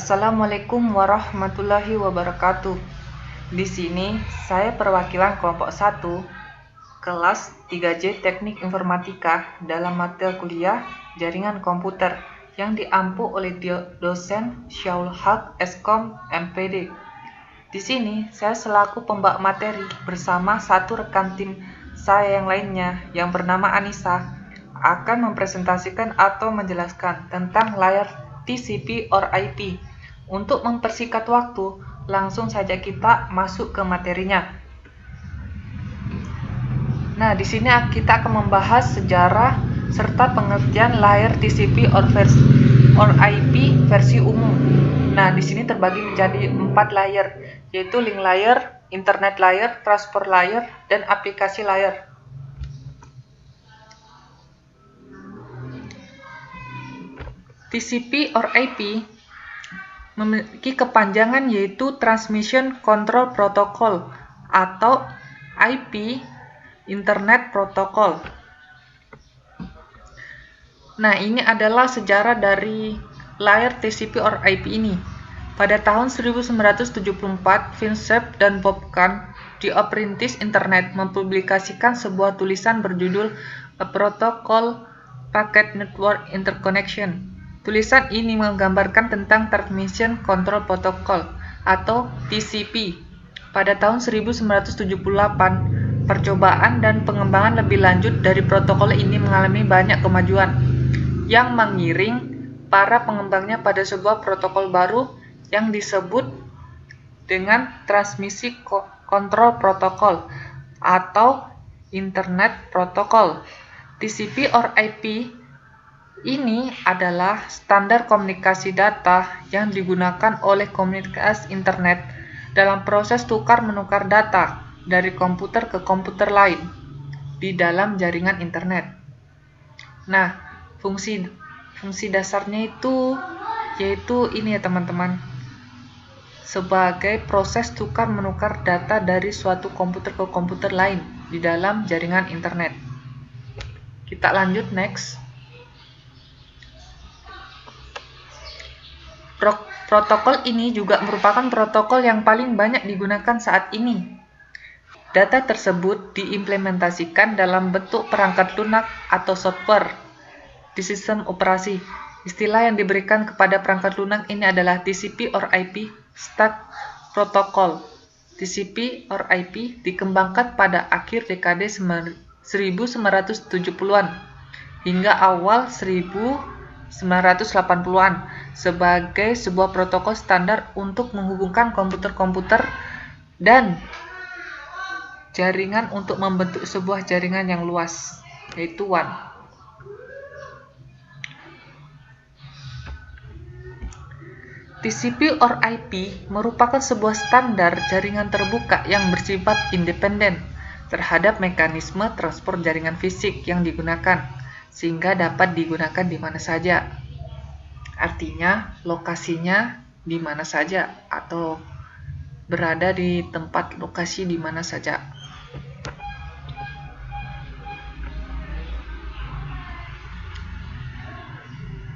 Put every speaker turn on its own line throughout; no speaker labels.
Assalamualaikum warahmatullahi wabarakatuh. Di sini saya perwakilan kelompok 1 kelas 3J Teknik Informatika dalam mata kuliah Jaringan Komputer yang diampu oleh dosen Syaul Haq Eskom MPD. Di sini saya selaku pembawa materi bersama satu rekan tim saya yang lainnya yang bernama Anissa akan mempresentasikan atau menjelaskan tentang layar TCP or IP. Untuk mempersingkat waktu, langsung saja kita masuk ke materinya. Nah, di sini kita akan membahas sejarah serta pengertian layar TCP or IP versi umum. Nah, di sini terbagi menjadi 4 layer, yaitu link layer, internet layer, transport layer, dan aplikasi layer. TCP or IP memiliki kepanjangan yaitu Transmission Control Protocol atau IP, Internet Protocol. Nah, ini adalah sejarah dari layar TCP or IP ini. Pada tahun 1974, Vincent dan Bob Kahn di Apprentice Internet mempublikasikan sebuah tulisan berjudul A Protocol Packet Network Interconnection. Tulisan ini menggambarkan tentang Transmission Control Protocol atau TCP. Pada tahun 1978, percobaan dan pengembangan lebih lanjut dari protokol ini mengalami banyak kemajuan yang mengiring para pengembangnya pada sebuah protokol baru yang disebut dengan Transmisi Control Protocol atau Internet Protocol. TCP or IP ini adalah standar komunikasi data yang digunakan oleh komunitas internet dalam proses tukar-menukar data dari komputer ke komputer lain di dalam jaringan internet. Nah, fungsi dasarnya itu yaitu ini ya teman-teman, sebagai proses tukar-menukar data dari suatu komputer ke komputer lain di dalam jaringan internet. Kita lanjut next. Protokol ini juga merupakan protokol yang paling banyak digunakan saat ini. Data tersebut diimplementasikan dalam bentuk perangkat lunak atau software di sistem operasi. Istilah yang diberikan kepada perangkat lunak ini adalah TCP or IP Stack Protocol. TCP or IP dikembangkan pada akhir dekade 1970-an hingga awal 1980-an sebagai sebuah protokol standar untuk menghubungkan komputer-komputer dan jaringan untuk membentuk sebuah jaringan yang luas, yaitu WAN. TCP or IP merupakan sebuah standar jaringan terbuka yang bersifat independen terhadap mekanisme transport jaringan fisik yang digunakan, sehingga dapat digunakan di mana saja. Artinya, lokasinya di mana saja atau berada di tempat lokasi di mana saja.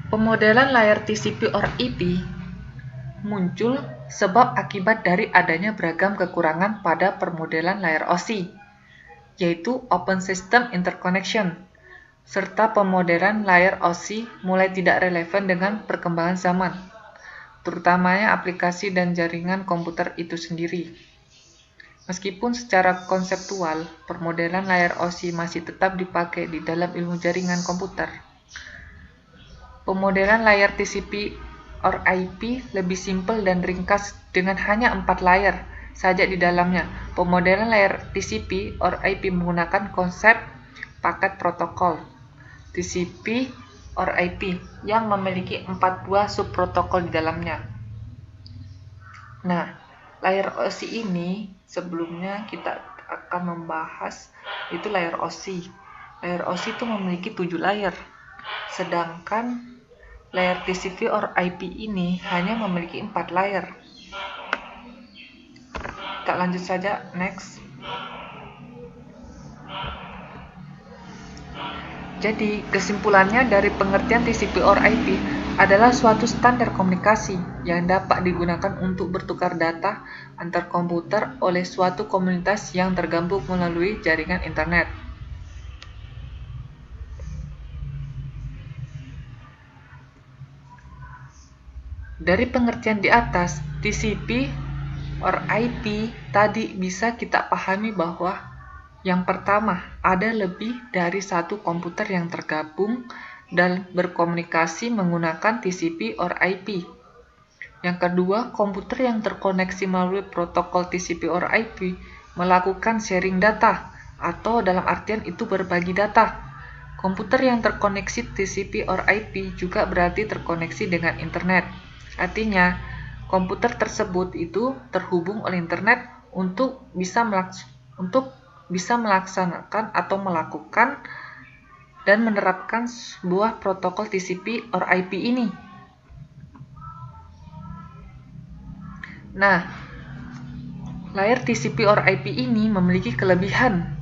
Pemodelan layar TCP or IP muncul sebab akibat dari adanya beragam kekurangan pada permodelan layar OSI, yaitu Open System Interconnection, serta pemodelan layar OSI mulai tidak relevan dengan perkembangan zaman, terutamanya aplikasi dan jaringan komputer itu sendiri. Meskipun secara konseptual, permodelan layar OSI masih tetap dipakai di dalam ilmu jaringan komputer, pemodelan layar TCP or IP lebih simpel dan ringkas dengan hanya 4 layar saja di dalamnya. Pemodelan layar TCP or IP menggunakan konsep paket protokol TCP or IP yang memiliki 4 buah subprotokol di dalamnya. Nah, layar OSI ini sebelumnya kita akan membahas itu layar OSI. Layar OSI itu memiliki 7 layar, sedangkan layar TCP or IP ini hanya memiliki 4 layar. Kita lanjut saja, next. Jadi, kesimpulannya dari pengertian TCP or IP, adalah suatu standar komunikasi yang dapat digunakan untuk bertukar data antar komputer oleh suatu komunitas yang tergabung melalui jaringan internet. Dari pengertian di atas, TCP or IP tadi bisa kita pahami bahwa yang pertama, ada lebih dari satu komputer yang tergabung dan berkomunikasi menggunakan TCP or IP. Yang kedua, komputer yang terkoneksi melalui protokol TCP or IP melakukan sharing data, atau dalam artian itu berbagi data. Komputer yang terkoneksi TCP or IP juga berarti terkoneksi dengan internet. Artinya, komputer tersebut itu terhubung oleh internet untuk bisa melaksanakan atau melakukan dan menerapkan sebuah protokol TCP or IP ini. Nah, layar TCP or IP ini memiliki kelebihan.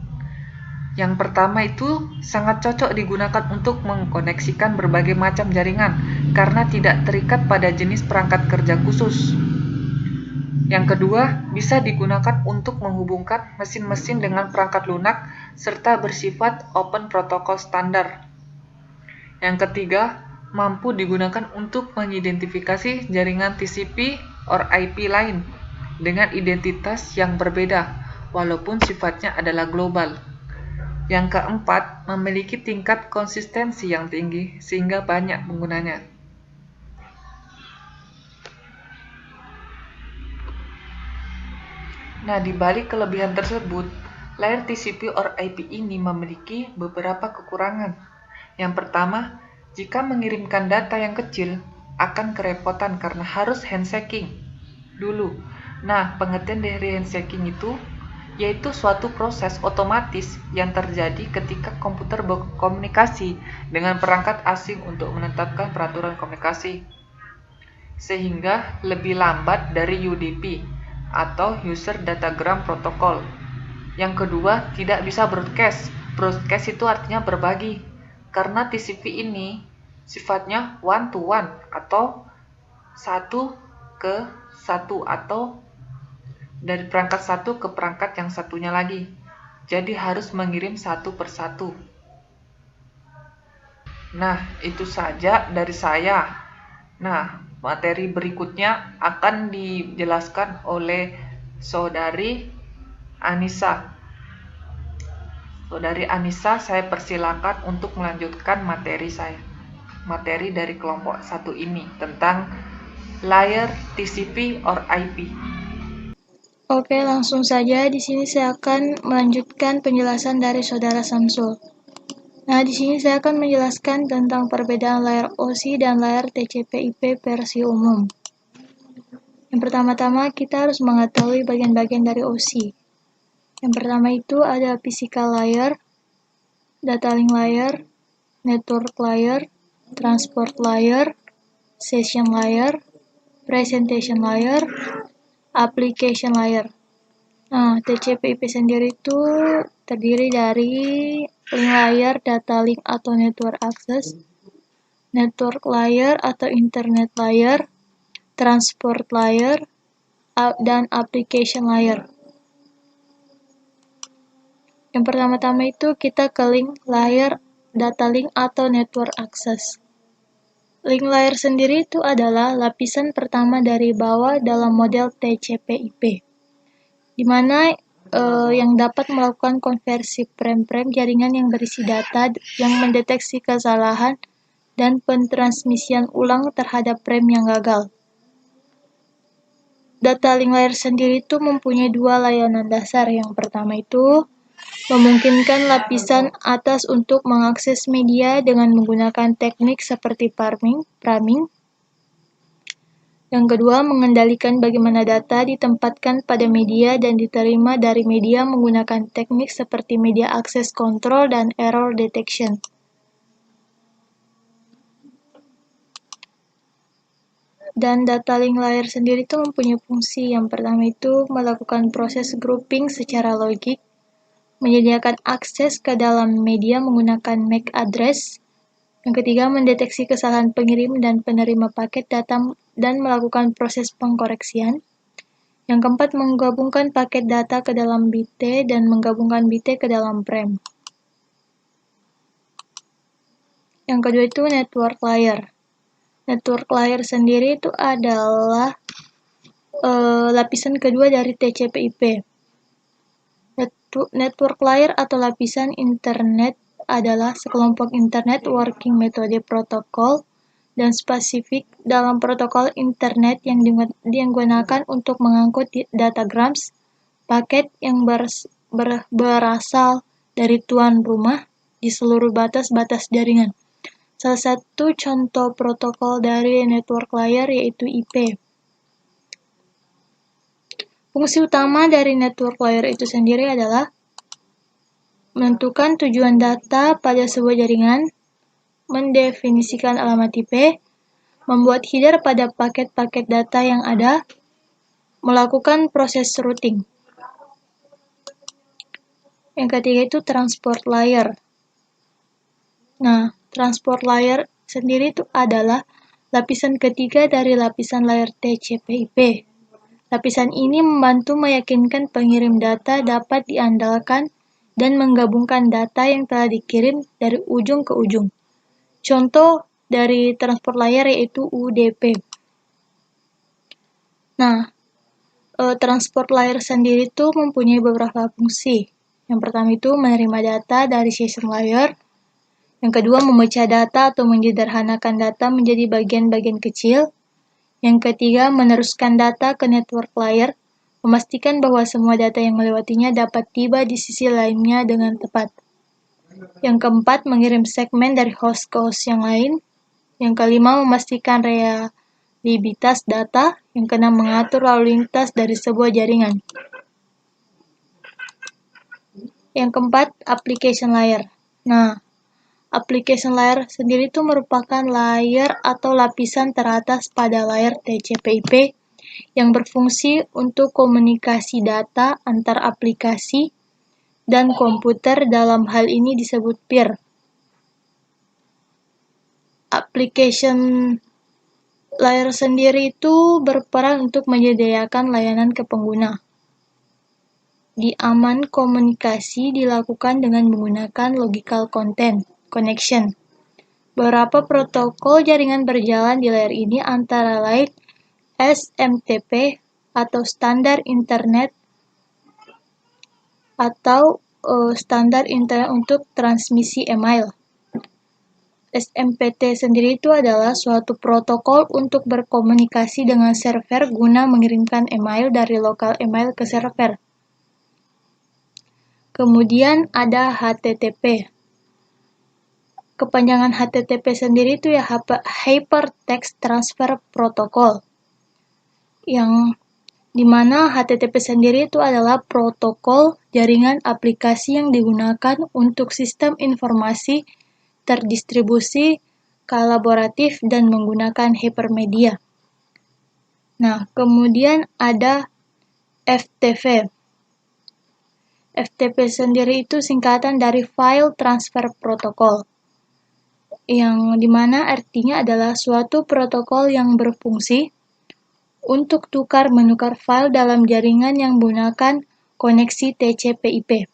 Yang pertama itu sangat cocok digunakan untuk mengkoneksikan berbagai macam jaringan karena tidak terikat pada jenis perangkat kerja khusus. Yang kedua, bisa digunakan untuk menghubungkan mesin-mesin dengan perangkat lunak serta bersifat open protocol standar. Yang ketiga, mampu digunakan untuk mengidentifikasi jaringan TCP or IP lain dengan identitas yang berbeda, walaupun sifatnya adalah global. Yang keempat, memiliki tingkat konsistensi yang tinggi sehingga banyak penggunanya. Nah, di balik kelebihan tersebut, layar TCP or IP ini memiliki beberapa kekurangan. Yang pertama, jika mengirimkan data yang kecil, akan kerepotan karena harus handshaking dulu. Nah, pengertian dari handshaking itu yaitu suatu proses otomatis yang terjadi ketika komputer berkomunikasi dengan perangkat asing untuk menetapkan peraturan komunikasi, sehingga lebih lambat dari UDP atau User Datagram Protocol. Yang kedua, tidak bisa broadcast. Broadcast itu artinya berbagi, karena TCP ini sifatnya one to one atau satu ke satu atau dari perangkat satu ke perangkat yang satunya lagi. Jadi harus mengirim satu per satu. Nah, itu saja dari saya. Nah, materi berikutnya akan dijelaskan oleh Saudari Anissa. Saudari Anissa, saya persilakan untuk melanjutkan materi saya. Materi dari kelompok 1 ini tentang layar TCP or IP.
Oke, langsung saja. Di sini saya akan melanjutkan penjelasan dari Saudara Samsul. Nah, di sini saya akan menjelaskan tentang perbedaan layar OSI dan layar TCP/IP versi umum. Yang pertama-tama, kita harus mengetahui bagian-bagian dari OSI. Yang pertama itu ada physical layer, data link layer, network layer, transport layer, session layer, presentation layer, application layer. Nah, TCP/IP sendiri itu terdiri dari link layer, data link atau network access, network layer atau internet layer, transport layer, dan application layer. Yang pertama-tama itu kita ke link layer, data link atau network access. Link layer sendiri itu adalah lapisan pertama dari bawah dalam model TCP/IP, di mana yang dapat melakukan konversi frame-frame jaringan yang berisi data yang mendeteksi kesalahan dan pentransmisian ulang terhadap frame yang gagal. Data link layer sendiri itu mempunyai dua layanan dasar. Yang pertama itu memungkinkan lapisan atas untuk mengakses media dengan menggunakan teknik seperti priming. Yang kedua, mengendalikan bagaimana data ditempatkan pada media dan diterima dari media menggunakan teknik seperti media access control dan error detection. Dan data link layer sendiri itu mempunyai fungsi. Yang pertama itu melakukan proses grouping secara logik, menyediakan akses ke dalam media menggunakan MAC address, Yang ketiga, mendeteksi kesalahan pengirim dan penerima paket data dan melakukan proses pengkoreksian. Yang keempat, menggabungkan paket data ke dalam byte dan menggabungkan byte ke dalam frame. Yang kedua itu network layer. Network layer sendiri itu adalah lapisan kedua dari TCP/IP. Network layer atau lapisan internet adalah sekelompok internet working metode protokol dan spesifik dalam protokol internet yang digunakan untuk mengangkut datagrams paket yang berasal dari tuan rumah di seluruh batas-batas jaringan. Salah satu contoh protokol dari network layer yaitu IP. Fungsi utama dari network layer itu sendiri adalah menentukan tujuan data pada sebuah jaringan, mendefinisikan alamat IP, membuat header pada paket-paket data yang ada, melakukan proses routing. Yang ketiga itu transport layer. Nah, transport layer sendiri itu adalah lapisan ketiga dari lapisan layer TCP/IP. Lapisan ini membantu meyakinkan pengirim data dapat diandalkan dan menggabungkan data yang telah dikirim dari ujung ke ujung. Contoh dari transport layer yaitu UDP. Nah, transport layer sendiri itu mempunyai beberapa fungsi. Yang pertama itu menerima data dari session layer. Yang kedua, memecah data atau menyederhanakan data menjadi bagian-bagian kecil. Yang ketiga, meneruskan data ke network layer, memastikan bahwa semua data yang melewatinya dapat tiba di sisi lainnya dengan tepat. Yang keempat, mengirim segmen dari host ke host yang lain. Yang kelima, memastikan reliabilitas data. Yang keenam, mengatur lalu lintas dari sebuah jaringan. Yang keempat, application layer. Nah, application layer sendiri itu merupakan layer atau lapisan teratas pada layer TCP/IP yang berfungsi untuk komunikasi data antar aplikasi dan komputer, dalam hal ini disebut peer. Application layer sendiri itu berperan untuk menyediakan layanan ke pengguna. Di aman komunikasi dilakukan dengan menggunakan logical connection. Beberapa protokol jaringan berjalan di layer ini antara lain SMTP atau standar internet atau standar internet untuk transmisi email. SMPT sendiri itu adalah suatu protokol untuk berkomunikasi dengan server guna mengirimkan email dari lokal email ke server. Kemudian ada HTTP. Kepanjangan HTTP sendiri itu ya Hypertext Transfer Protocol, yang dimana HTTP sendiri itu adalah protokol jaringan aplikasi yang digunakan untuk sistem informasi terdistribusi, kolaboratif, dan menggunakan hypermedia. Nah, kemudian ada FTP. FTP sendiri itu singkatan dari File Transfer Protocol, yang dimana artinya adalah suatu protokol yang berfungsi untuk tukar-menukar file dalam jaringan yang menggunakan koneksi TCP/IP.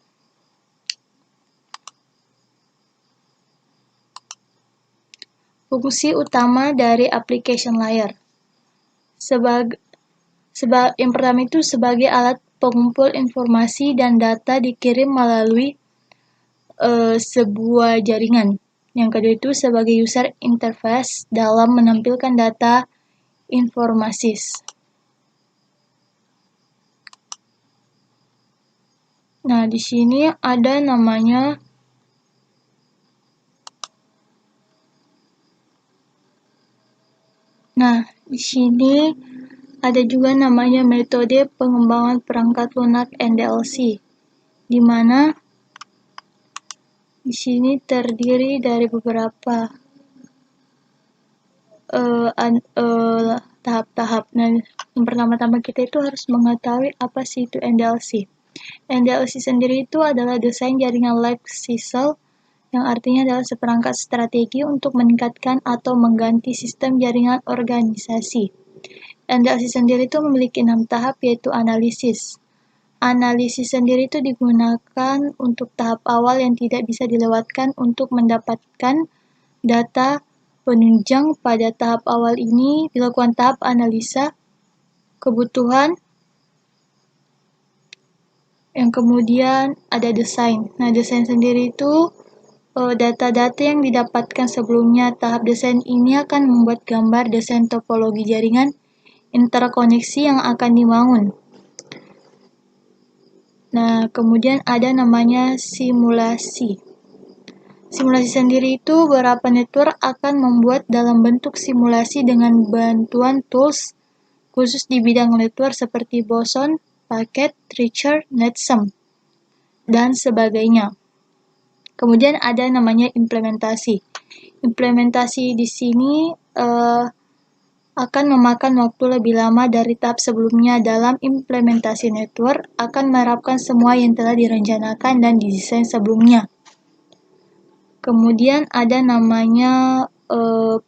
Fungsi utama dari application layer. Yang pertama itu sebagai alat pengumpul informasi dan data dikirim melalui sebuah jaringan. Yang kedua itu sebagai user interface dalam menampilkan data informasis. Nah, di sini ada namanya ada juga namanya metode pengembangan perangkat lunak NDLC, di mana di sini terdiri dari beberapa tahap-tahap. Nah, yang pertama-tama kita itu harus mengetahui apa sih itu NDLC. NDLC sendiri itu adalah desain jaringan life cycle yang artinya adalah seperangkat strategi untuk meningkatkan atau mengganti sistem jaringan organisasi. NDLC sendiri itu memiliki 6 tahap, yaitu analisis. Analisis sendiri itu digunakan untuk tahap awal yang tidak bisa dilewatkan untuk mendapatkan data penunjang. Pada tahap awal ini dilakukan tahap analisa kebutuhan, yang kemudian ada desain. Nah, desain sendiri itu data-data yang didapatkan sebelumnya. Tahap desain ini akan membuat gambar desain topologi jaringan interkoneksi yang akan dibangun. Nah, kemudian ada namanya simulasi. Simulasi sendiri itu beberapa network akan membuat dalam bentuk simulasi dengan bantuan tools khusus di bidang network seperti boson, packet, tracer, netsum, dan sebagainya. Kemudian ada namanya implementasi. Implementasi di sini akan memakan waktu lebih lama dari tahap sebelumnya. Dalam implementasi network akan menerapkan semua yang telah direncanakan dan didesain sebelumnya. Kemudian ada namanya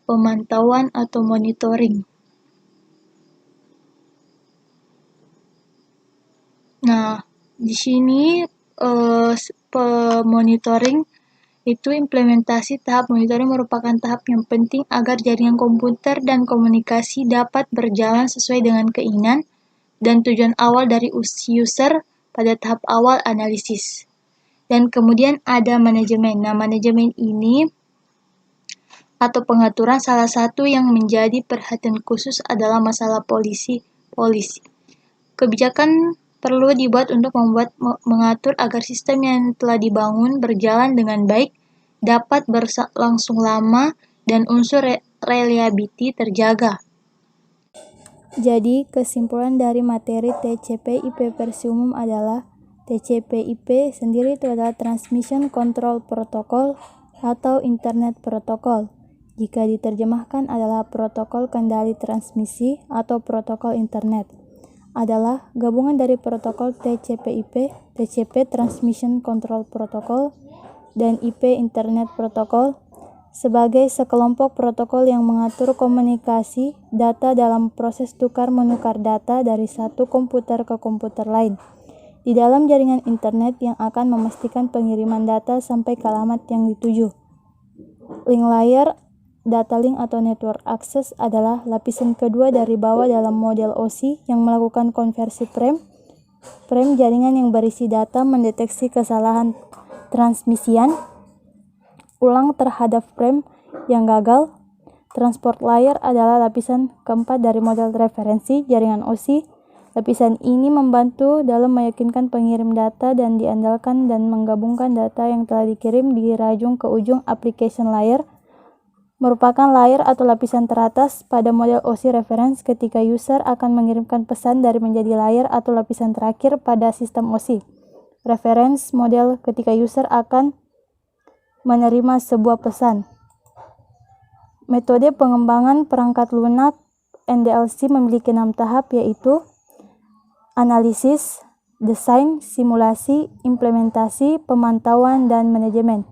pemantauan atau monitoring. Nah, di sini monitoring itu implementasi. Tahap monitoring merupakan tahap yang penting agar jaringan komputer dan komunikasi dapat berjalan sesuai dengan keinginan dan tujuan awal dari user pada tahap awal analisis. Dan kemudian ada manajemen. Nah, manajemen ini atau pengaturan salah satu yang menjadi perhatian khusus adalah masalah polisi. Kebijakan perlu dibuat untuk mengatur agar sistem yang telah dibangun berjalan dengan baik, dapat berlangsung lama, dan unsur reliability terjaga.
Jadi, kesimpulan dari materi TCP/IP versi umum adalah TCP/IP sendiri itu adalah Transmission Control Protocol atau Internet Protocol. Jika diterjemahkan adalah protokol kendali transmisi atau protokol internet. Adalah gabungan dari protokol TCP/IP, TCP Transmission Control Protocol, dan IP Internet Protocol sebagai sekelompok protokol yang mengatur komunikasi data dalam proses tukar-menukar data dari satu komputer ke komputer lain di dalam jaringan internet yang akan memastikan pengiriman data sampai ke alamat yang dituju. Link layer, data link atau network access adalah lapisan kedua dari bawah dalam model OSI yang melakukan konversi frame jaringan yang berisi data, mendeteksi kesalahan transmisian ulang terhadap frame yang gagal. Transport layer adalah lapisan keempat dari model referensi jaringan OSI. Lapisan ini membantu dalam meyakinkan pengirim data dan diandalkan dan menggabungkan data yang telah dikirim di rajung ke ujung. Application layer merupakan layer atau lapisan teratas pada model OSI reference ketika user akan mengirimkan pesan dari menjadi layer atau lapisan terakhir pada sistem OSI. Reference model ketika user akan menerima sebuah pesan. Metode pengembangan perangkat lunak NDLC memiliki 6 tahap, yaitu analisis, desain, simulasi, implementasi, pemantauan, dan manajemen.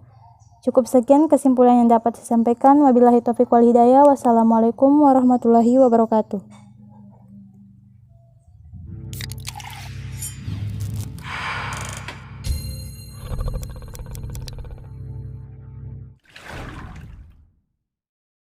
Cukup sekian kesimpulan yang dapat disampaikan. Wabillahi taufiq wal hidayah. Wassalamualaikum warahmatullahi wabarakatuh.